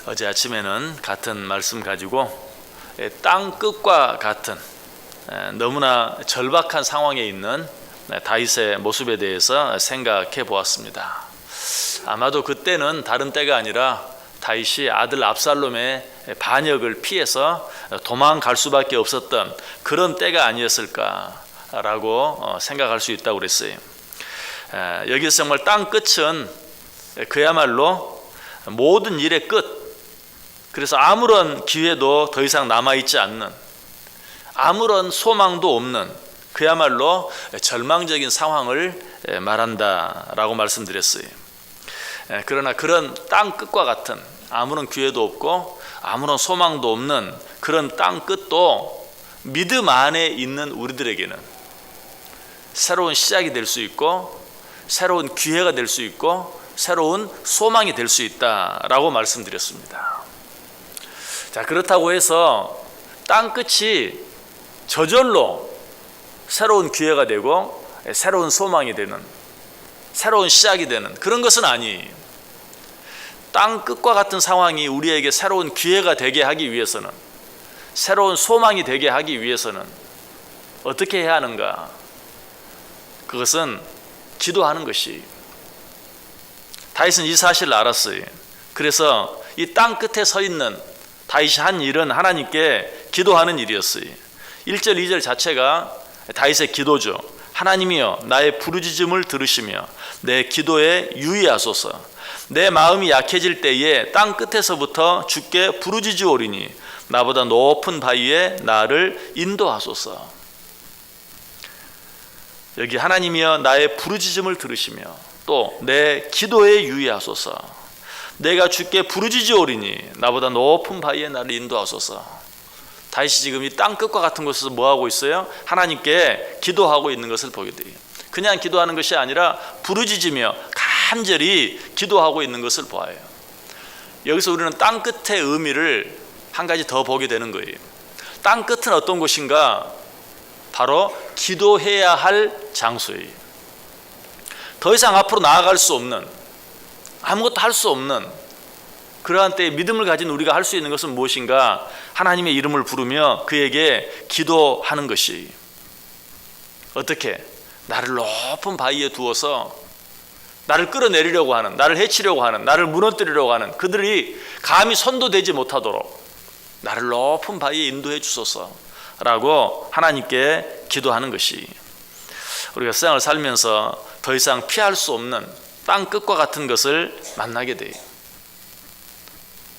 어제 아침에는 같은 말씀 가지고 땅 끝과 같은 너무나 절박한 상황에 있는 다윗의 모습에 대해서 생각해 보았습니다. 아마도 그때는 다른 때가 아니라 다윗이 아들 압살롬의 반역을 피해서 도망갈 수밖에 없었던 그런 때가 아니었을까라고 생각할 수 있다고 그랬어요. 여기서 정말 땅 끝은 그야말로 모든 일의 끝, 그래서 아무런 기회도 더 이상 남아있지 않는, 아무런 소망도 없는 그야말로 절망적인 상황을 말한다라고 말씀드렸어요. 그러나 그런 땅 끝과 같은 아무런 기회도 없고 아무런 소망도 없는 그런 땅 끝도 믿음 안에 있는 우리들에게는 새로운 시작이 될 수 있고 새로운 기회가 될 수 있고 새로운 소망이 될 수 있다라고 말씀드렸습니다. 자, 그렇다고 해서 땅 끝이 저절로 새로운 기회가 되고 새로운 소망이 되는, 새로운 시작이 되는 그런 것은 아니에요. 땅 끝과 같은 상황이 우리에게 새로운 기회가 되게 하기 위해서는, 새로운 소망이 되게 하기 위해서는 어떻게 해야 하는가? 그것은 기도하는 것이. 다윗은 이 사실을 알았어요. 그래서 이 땅 끝에 서 있는 다윗이 한 일은 하나님께 기도하는 일이었어요. 1절 2절 자체가 다윗의 기도죠. 하나님이여 나의 부르짖음을 들으시며 내 기도에 유의하소서. 내 마음이 약해질 때에 땅 끝에서부터 주께 부르짖으오리니 나보다 높은 바위에 나를 인도하소서. 여기 하나님이여 나의 부르짖음을 들으시며 또 내 기도에 유의하소서. 내가 주께 부르짖으오리니 나보다 높은 바위에 나를 인도하소서. 다윗이 지금 이 땅 끝과 같은 곳에서 뭐하고 있어요? 하나님께 기도하고 있는 것을 보게 돼요. 그냥 기도하는 것이 아니라 부르짖으며 간절히 기도하고 있는 것을 보아요. 여기서 우리는 땅 끝의 의미를 한 가지 더 보게 되는 거예요. 땅 끝은 어떤 곳인가? 바로 기도해야 할 장소예요. 더 이상 앞으로 나아갈 수 없는, 아무것도 할 수 없는 그러한 때에 믿음을 가진 우리가 할 수 있는 것은 무엇인가? 하나님의 이름을 부르며 그에게 기도하는 것이. 어떻게? 나를 높은 바위에 두어서 나를 끌어내리려고 하는, 나를 해치려고 하는, 나를 무너뜨리려고 하는 그들이 감히 손도 대지 못하도록 나를 높은 바위에 인도해 주소서 라고 하나님께 기도하는 것이. 우리가 세상을 살면서 더 이상 피할 수 없는 땅 끝과 같은 것을 만나게 돼요.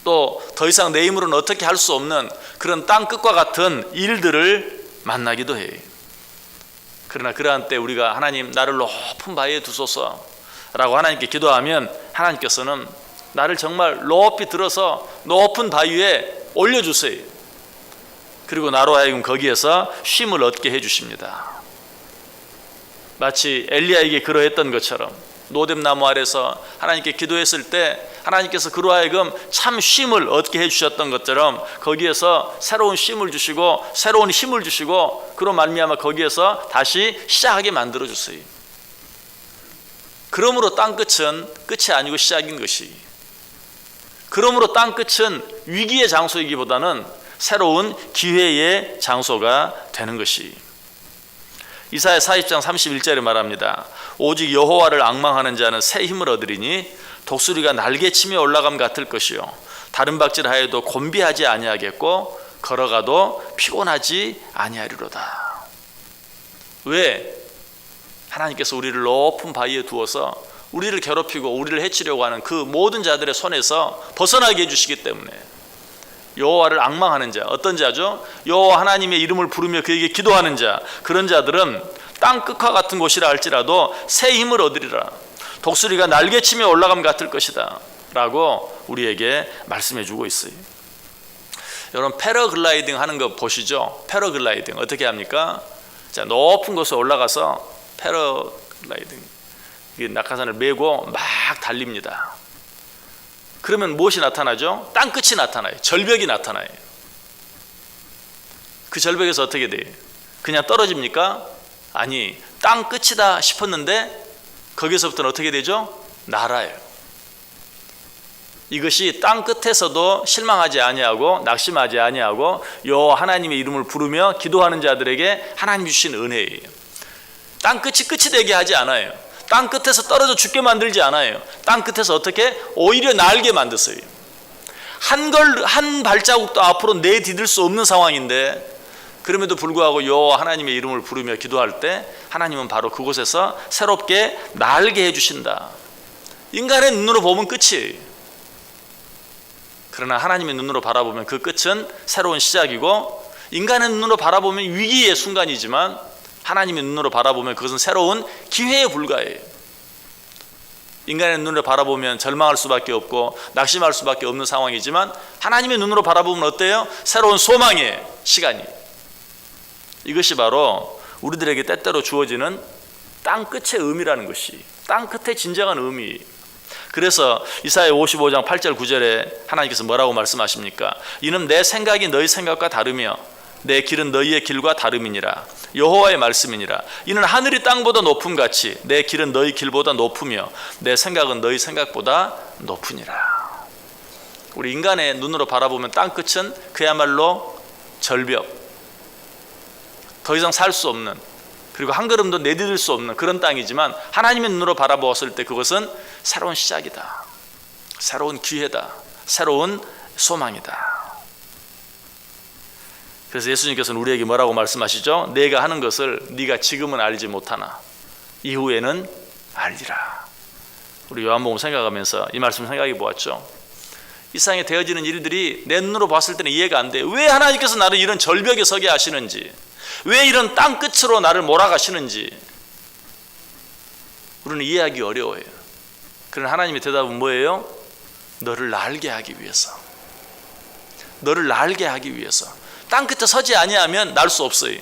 또 더 이상 내 힘으로는 어떻게 할 수 없는 그런 땅 끝과 같은 일들을 만나기도 해요. 그러나 그러한 때 우리가 하나님 나를 높은 바위에 두소서 라고 하나님께 기도하면 하나님께서는 나를 정말 높이 들어서 높은 바위에 올려주세요. 그리고 나로 하여금 거기에서 쉼을 얻게 해주십니다. 마치 엘리야에게 그러했던 것처럼 노뎀나무 아래서 하나님께 기도했을 때 하나님께서 그로 하여금 참 쉼을 얻게 해주셨던 것처럼 거기에서 새로운 쉼을 주시고 새로운 힘을 주시고 그로 말미암아 거기에서 다시 시작하게 만들어주세요. 그러므로 땅 끝은 끝이 아니고 시작인 것이, 그러므로 땅 끝은 위기의 장소이기보다는 새로운 기회의 장소가 되는 것이. 이사야 40장 31절에 말합니다. 오직 여호와를 앙망하는 자는 새 힘을 얻으리니 독수리가 날개치며 올라감 같을 것이요 다른 박질하여도 곤비하지 아니하겠고 걸어가도 피곤하지 아니하리로다. 왜? 하나님께서 우리를 높은 바위에 두어서 우리를 괴롭히고 우리를 해치려고 하는 그 모든 자들의 손에서 벗어나게 해주시기 때문에. 여호와를 앙망하는 자, 어떤 자죠? 여호와 하나님의 이름을 부르며 그에게 기도하는 자, 그런 자들은 땅 끝과 같은 곳이라 할지라도 새 힘을 얻으리라. 독수리가 날개치며 올라감 같을 것이다 라고 우리에게 말씀해 주고 있어요. 여러분 패러글라이딩 하는 거 보시죠. 패러글라이딩 어떻게 합니까? 자, 높은 곳에 올라가서 패러글라이딩 낙하산을 메고 막 달립니다. 그러면 무엇이 나타나죠? 땅 끝이 나타나요. 절벽이 나타나요. 그 절벽에서 어떻게 돼요? 그냥 떨어집니까? 아니, 땅 끝이다 싶었는데 거기서부터는 어떻게 되죠? 날아요. 이것이 땅 끝에서도 실망하지 아니하고 낙심하지 아니하고 여호와 하나님의 이름을 부르며 기도하는 자들에게 하나님 주신 은혜예요. 땅 끝이 되게 하지 않아요. 땅 끝에서 떨어져 죽게 만들지 않아요. 땅 끝에서 어떻게? 오히려 날게 만드세요. 한 발자국도 앞으로 내디딜 수 없는 상황인데 그럼에도 불구하고 여호와 하나님의 이름을 부르며 기도할 때 하나님은 바로 그곳에서 새롭게 날게 해주신다. 인간의 눈으로 보면 끝이에요. 그러나 하나님의 눈으로 바라보면 그 끝은 새로운 시작이고, 인간의 눈으로 바라보면 위기의 순간이지만 하나님의 눈으로 바라보면 그것은 새로운 기회에 불과해요. 인간의 눈으로 바라보면 절망할 수밖에 없고 낙심할 수밖에 없는 상황이지만 하나님의 눈으로 바라보면 어때요? 새로운 소망의 시간이. 이것이 바로 우리들에게 때때로 주어지는 땅 끝의 의미라는 것이, 땅 끝의 진정한 의미. 그래서 이사야 55장 8절 9절에 하나님께서 뭐라고 말씀하십니까? 이는 내 생각이 너희 생각과 다르며 내 길은 너희의 길과 다름이니라. 여호와의 말씀이니라. 이는 하늘이 땅보다 높음같이 내 길은 너희 길보다 높으며 내 생각은 너희 생각보다 높으니라. 우리 인간의 눈으로 바라보면 땅 끝은 그야말로 절벽, 더 이상 살 수 없는, 그리고 한 걸음도 내디딜 수 없는 그런 땅이지만 하나님의 눈으로 바라보았을 때 그것은 새로운 시작이다, 새로운 기회다, 새로운 소망이다. 그래서 예수님께서는 우리에게 뭐라고 말씀하시죠? 내가 하는 것을 네가 지금은 알지 못하나 이후에는 알리라. 우리 요한복음 생각하면서 이 말씀 생각해 보았죠. 이 세상에 되어지는 일들이 내 눈으로 봤을 때는 이해가 안 돼요. 왜 하나님께서 나를 이런 절벽에 서게 하시는지, 왜 이런 땅 끝으로 나를 몰아가시는지 우리는 이해하기 어려워요. 그러나 하나님의 대답은 뭐예요? 너를 날게 하기 위해서. 너를 날게 하기 위해서. 땅 끝에 서지 아니하면 날 수 없어요.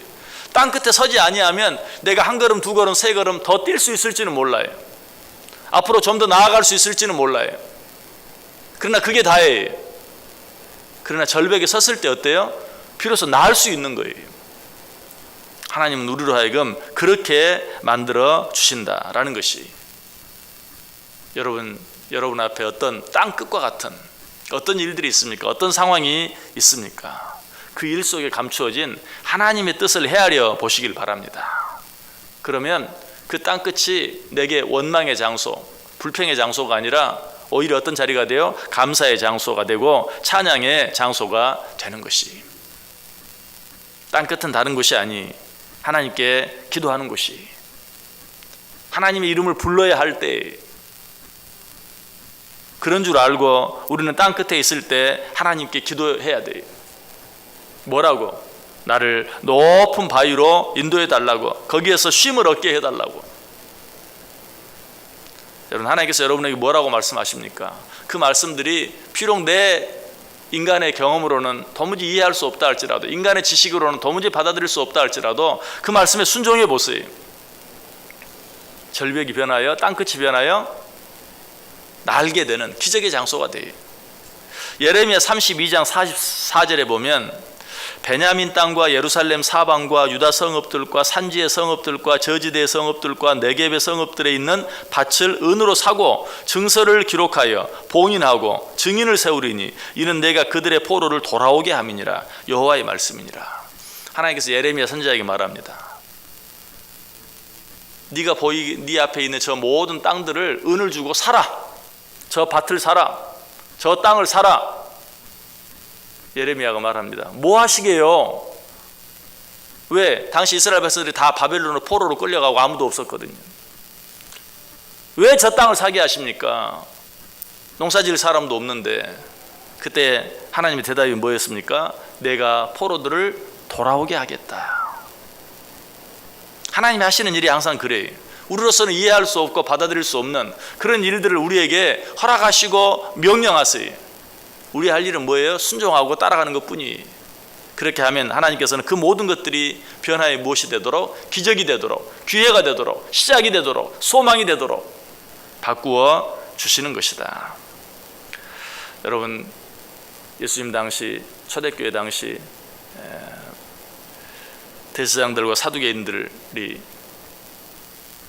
땅 끝에 서지 아니하면 내가 한 걸음, 두 걸음, 세 걸음 더 뛸 수 있을지는 몰라요. 앞으로 좀 더 나아갈 수 있을지는 몰라요. 그러나 그게 다예요. 그러나 절벽에 섰을 때 어때요? 비로소 나을 수 있는 거예요. 하나님은 우리로 하여금 그렇게 만들어 주신다라는 것이, 여러분 앞에 어떤 땅 끝과 같은 어떤 일들이 있습니까? 어떤 상황이 있습니까? 그 일 속에 감추어진 하나님의 뜻을 헤아려 보시길 바랍니다. 그러면 그 땅 끝이 내게 원망의 장소, 불평의 장소가 아니라 오히려 어떤 자리가 되어 감사의 장소가 되고 찬양의 장소가 되는 것이, 땅 끝은 다른 곳이 아니 하나님께 기도하는 곳이, 하나님의 이름을 불러야 할 때, 그런 줄 알고 우리는 땅 끝에 있을 때 하나님께 기도해야 돼요. 뭐라고? 나를 높은 바위로 인도해 달라고, 거기에서 쉼을 얻게 해달라고. 여러분, 하나님께서 여러분에게 뭐라고 말씀하십니까? 그 말씀들이 비록 내 인간의 경험으로는 도무지 이해할 수 없다 할지라도, 인간의 지식으로는 도무지 받아들일 수 없다 할지라도 그 말씀에 순종해 보세요. 절벽이 변하여 땅끝이 변하여 날게 되는 기적의 장소가 돼요. 예레미야 32장 44절에 보면 베냐민 땅과 예루살렘 사방과 유다 성읍들과 산지의 성읍들과 저지대의 성읍들과 네겝의 성읍들에 있는 밭을 은으로 사고 증서를 기록하여 봉인하고 증인을 세우리니 이는 내가 그들의 포로를 돌아오게 함이니라. 여호와의 말씀이니라. 하나님께서 예레미야 선지자에게 말합니다. 네가 네 앞에 있는 저 모든 땅들을 은을 주고 사라. 저 밭을 사라. 저 땅을 사라. 예레미야가 말합니다. 뭐 하시게요? 왜? 당시 이스라엘 백성들이 다 바벨론으로 포로로 끌려가고 아무도 없었거든요. 왜 저 땅을 사게 하십니까? 농사지을 사람도 없는데. 그때 하나님의 대답이 뭐였습니까? 내가 포로들을 돌아오게 하겠다. 하나님이 하시는 일이 항상 그래요. 우리로서는 이해할 수 없고 받아들일 수 없는 그런 일들을 우리에게 허락하시고 명령하세요. 우리 할 일은 뭐예요? 순종하고 따라가는 것뿐이. 그렇게 하면 하나님께서는 그 모든 것들이 변화의 무엇이 되도록, 기적이 되도록, 기회가 되도록, 시작이 되도록, 소망이 되도록 바꾸어 주시는 것이다. 여러분, 예수님 당시, 초대교회 당시 대제사장들과 사두개인들이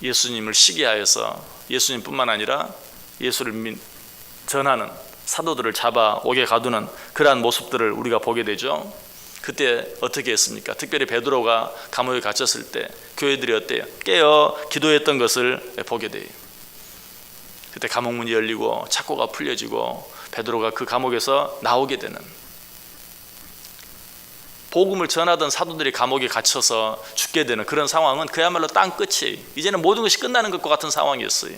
예수님을 시기하여서 예수님뿐만 아니라 예수를 전하는 사도들을 잡아 옥에 가두는 그러한 모습들을 우리가 보게 되죠. 그때 어떻게 했습니까? 특별히 베드로가 감옥에 갇혔을 때 교회들이 어때요? 깨어 기도했던 것을 보게 돼요. 그때 감옥 문이 열리고 착고가 풀려지고 베드로가 그 감옥에서 나오게 되는, 복음을 전하던 사도들이 감옥에 갇혀서 죽게 되는 그런 상황은 그야말로 땅 끝이, 이제는 모든 것이 끝나는 것과 같은 상황이었어요.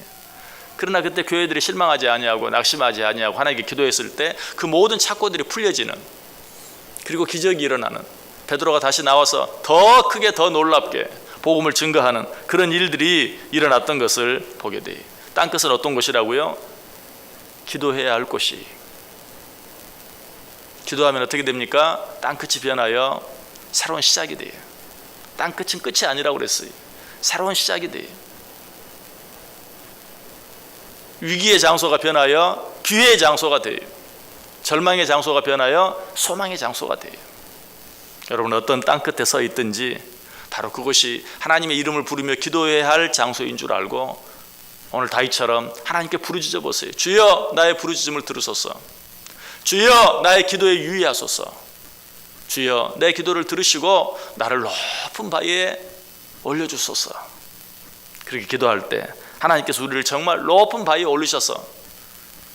그러나 그때 교회들이 실망하지 아니하고 낙심하지 아니하고 하나님께 기도했을 때 그 모든 착고들이 풀려지는, 그리고 기적이 일어나는, 베드로가 다시 나와서 더 크게 더 놀랍게 복음을 증거하는 그런 일들이 일어났던 것을 보게 돼요. 땅끝은 어떤 곳이라고요? 기도해야 할 곳이. 기도하면 어떻게 됩니까? 땅끝이 변하여 새로운 시작이 돼요. 땅끝은 끝이 아니라고 그랬어요. 새로운 시작이 돼요. 위기의 장소가 변하여 기회의 장소가 돼요. 절망의 장소가 변하여 소망의 장소가 돼요. 여러분, 어떤 땅끝에 서 있든지 바로 그것이 하나님의 이름을 부르며 기도해야 할 장소인 줄 알고 오늘 다윗처럼 하나님께 부르짖어 보세요. 주여 나의 부르짖음을 들으소서. 주여 나의 기도에 유의하소서. 주여 내 기도를 들으시고 나를 높은 바위에 올려주소서. 그렇게 기도할 때 하나님께서 우리를 정말 높은 바위에 올리셔서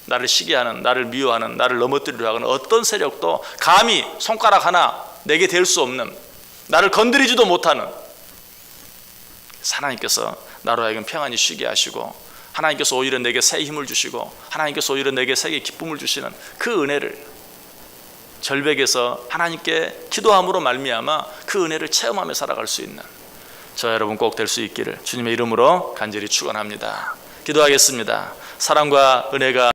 나를 시기하는, 나를 미워하는, 나를 넘어뜨리려 하는 어떤 세력도 감히 손가락 하나 내게 댈 수 없는, 나를 건드리지도 못하는, 하나님께서 나로 하여금 평안히 쉬게 하시고 하나님께서 오히려 내게 새 힘을 주시고 하나님께서 오히려 내게 새 기쁨을 주시는 그 은혜를, 절벽에서 하나님께 기도함으로 말미암아 그 은혜를 체험하며 살아갈 수 있는 저 여러분 꼭 될 수 있기를 주님의 이름으로 간절히 축원합니다. 기도하겠습니다. 사랑과 은혜가